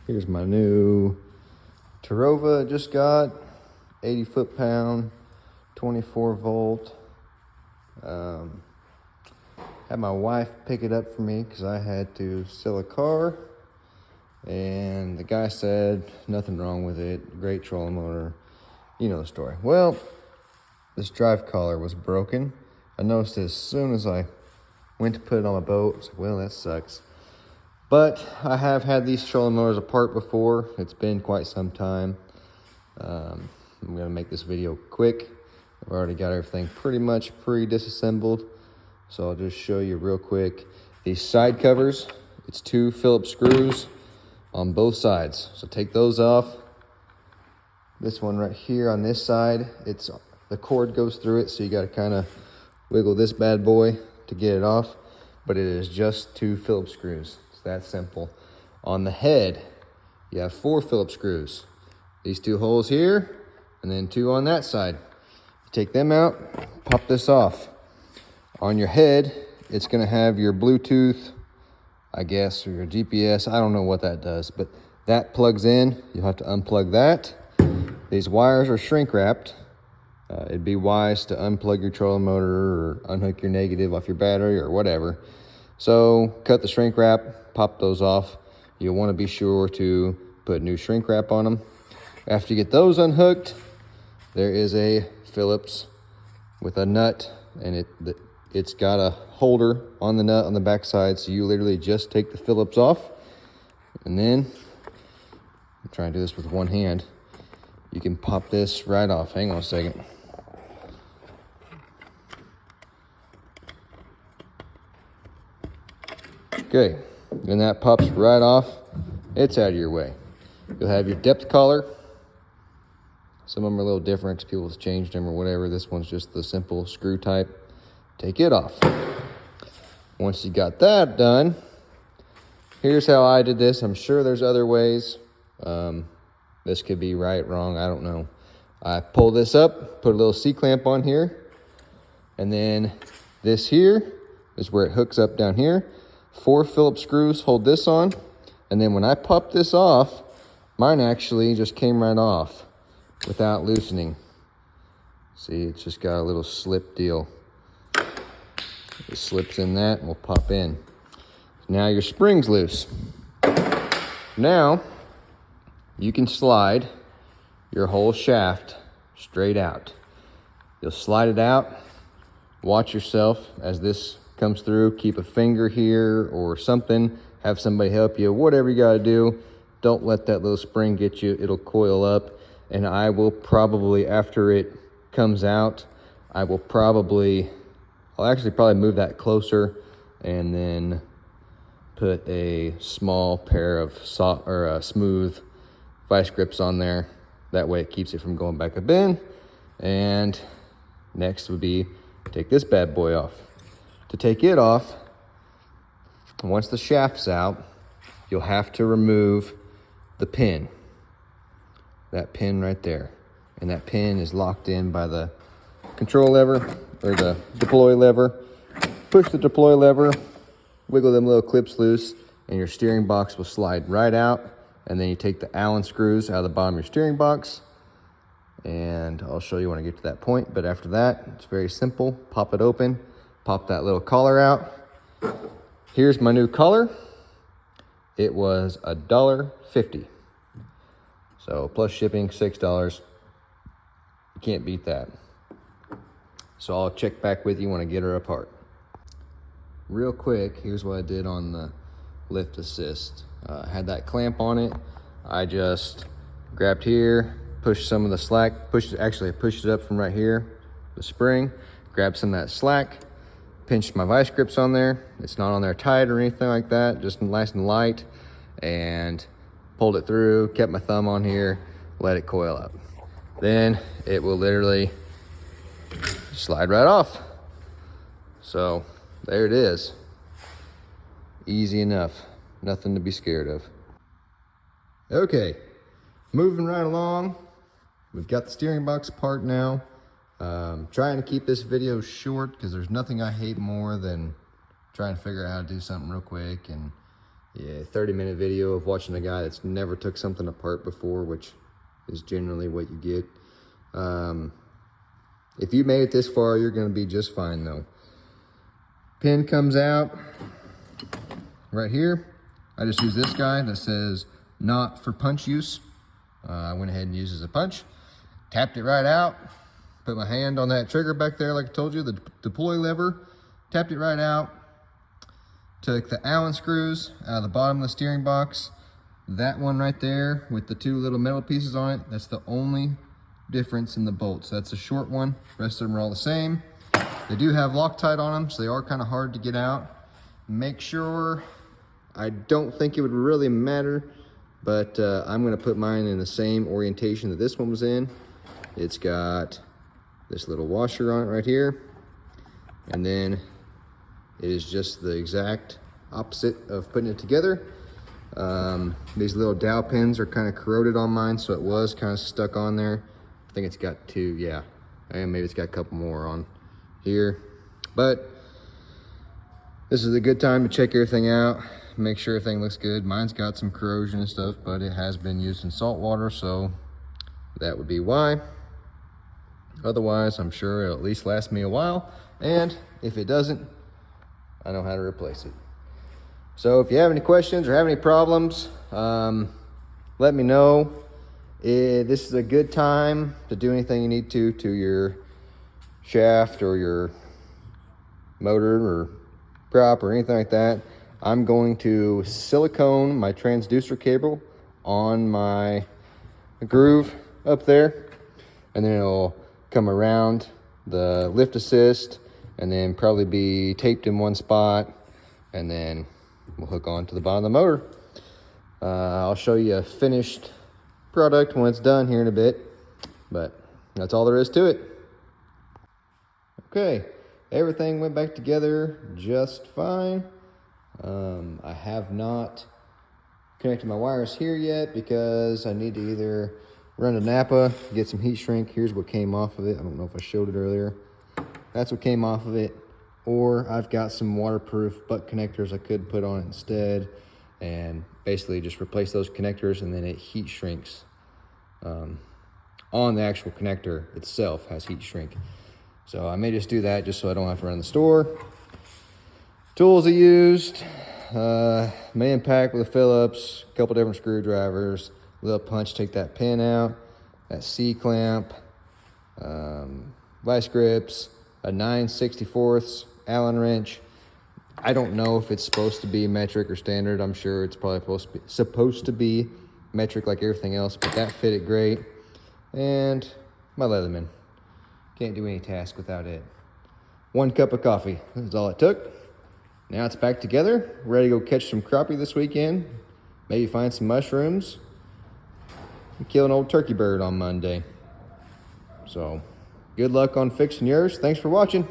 Here's my new Terrova I just got, 80 foot-pound, 24 volt. Had my wife pick it up for me because I had to sell a car, and the guy said nothing wrong with it, great trolling motor, you know the story. Well, this drive collar was broken. I noticed it as soon as I went to put it on my boat. I was like, well, that sucks. But I have had these trolling motors apart before. It's been quite some time. I'm gonna make this video quick. I've already got everything pretty much pre-disassembled. So I'll just show you real quick. These side covers, it's 2 Phillips screws on both sides. So take those off. This one right here on this side, the cord goes through it, so you gotta kind of wiggle this bad boy to get it off. But it is just 2 Phillips screws. It's that simple. On the head, you have 4 Phillips screws. These 2 holes here, and then 2 on that side. Take them out, pop this off. On your head, it's gonna have your Bluetooth, I guess, or your GPS. I don't know what that does, but that plugs in. You'll have to unplug that. These wires are shrink wrapped. It'd be wise to unplug your trolling motor or unhook your negative off your battery or whatever. So cut the shrink wrap, pop those off. You'll want to be sure to put new shrink wrap on them. After you get those unhooked, there is a Phillips with a nut, and it's got a holder on the nut on the back side, so you literally just take the Phillips off, and then I'm trying to do this with one hand. You can pop this right off. Hang on a second. Okay, and that pops right off. It's out of your way. You'll have your depth collar. Some of them are a little different because people have changed them or whatever. This one's just the simple screw type. Take it off. Once you got that done, here's how I did this. I'm sure there's other ways. This could be right, wrong, I don't know. I pull this up, put a little C-clamp on here, and then this here is where it hooks up down here. 4 Phillips screws hold this on, and then when I pop this off, mine actually just came right off without loosening. See, it's just got a little slip deal. It slips in that and will pop in. Now your spring's loose. Now you can slide your whole shaft straight out. You'll slide it out. Watch yourself as this comes through. Keep a finger here or something. Have somebody help you. Whatever you gotta do. Don't let that little spring get you. It'll coil up. And I will probably, after it comes out, I'll actually probably move that closer and then put a small pair of smooth vice grips on there. That way it keeps it from going back up in. And next would be take this bad boy off. To take it off, once the shaft's out, you'll have to remove the pin. That pin right there. And that pin is locked in by the control lever or the deploy lever. Push the deploy lever, wiggle them little clips loose, and your steering box will slide right out. And then you take the Allen screws out of the bottom of your steering box, and I'll show you when I get to that point. But after that, it's very simple. Pop it open, pop that little collar out. Here's my new collar. It was $1.50. So plus shipping, $6. You can't beat that. So I'll check back with you when I get her apart. Real quick, here's what I did on the lift assist. Had that clamp on it. I just grabbed here, pushed some of the slack, I pushed it up from right here, the spring, grabbed some of that slack, pinched my vice grips on there. It's not on there tight or anything like that, just nice and light, and pulled it through, kept my thumb on here, let it coil up. Then it will literally slide right off. So there it is. Easy enough. Nothing to be scared of. Okay, moving right along. We've got the steering box apart now. Trying to keep this video short because there's nothing I hate more than trying to figure out how to do something real quick and Yeah, 30-minute video of watching a guy that's never took something apart before, which is generally what you get. If you made it this far, you're gonna be just fine though. Pin comes out right here. I just use this guy that says not for punch use. I went ahead and used it as a punch. Tapped it right out. Put my hand on that trigger back there like I told you, the deploy lever. Tapped it right out. Took the Allen screws out of the bottom of the steering box. That one right there with the two little metal pieces on it, that's the only difference in the bolts. That's a short one. The rest of them are all the same. They do have Loctite on them, so they are kind of hard to get out. Make sure, I don't think it would really matter, but I'm gonna put mine in the same orientation that this one was in. It's got this little washer on it right here. And then it is just the exact opposite of putting it together. These little dowel pins are kind of corroded on mine, so it was kind of stuck on there. I think it's got two, yeah. And maybe it's got a couple more on here. But this is a good time to check everything out, make sure everything looks good. Mine's got some corrosion and stuff, but it has been used in salt water, so that would be why. Otherwise, I'm sure it'll at least last me a while. And if it doesn't, I know how to replace it. So if you have any questions or have any problems, let me know. This is a good time to do anything you need to your shaft or your motor or prop or anything like that. I'm going to silicone my transducer cable on my groove up there, and then it'll come around the lift assist and then probably be taped in one spot, and then we'll hook on to the bottom of the motor. I'll show you a finished product when it's done here in a bit, but that's all there is to it. Okay, everything went back together just fine. I have not connected my wires here yet because I need to either run to Napa, get some heat shrink. Here's what came off of it. I don't know if I showed it earlier. That's what came off of it. Or I've got some waterproof butt connectors I could put on it instead, and basically just replace those connectors, and then it heat shrinks on the actual connector itself, has heat shrink. So I may just do that just so I don't have to run to the store. Tools I used, main pack with a Phillips, a couple different screwdrivers, a little punch, take that pin out, that C-clamp, vice grips, a 9/64 Allen wrench. I don't know if it's supposed to be metric or standard. I'm sure it's probably supposed to be metric like everything else, but that fitted great. And my Leatherman. Can't do any task without it. 1 cup of coffee, that's all it took. Now it's back together, ready to go catch some crappie this weekend, maybe find some mushrooms, and kill an old turkey bird on Monday. So, good luck on fixing yours. Thanks for watching.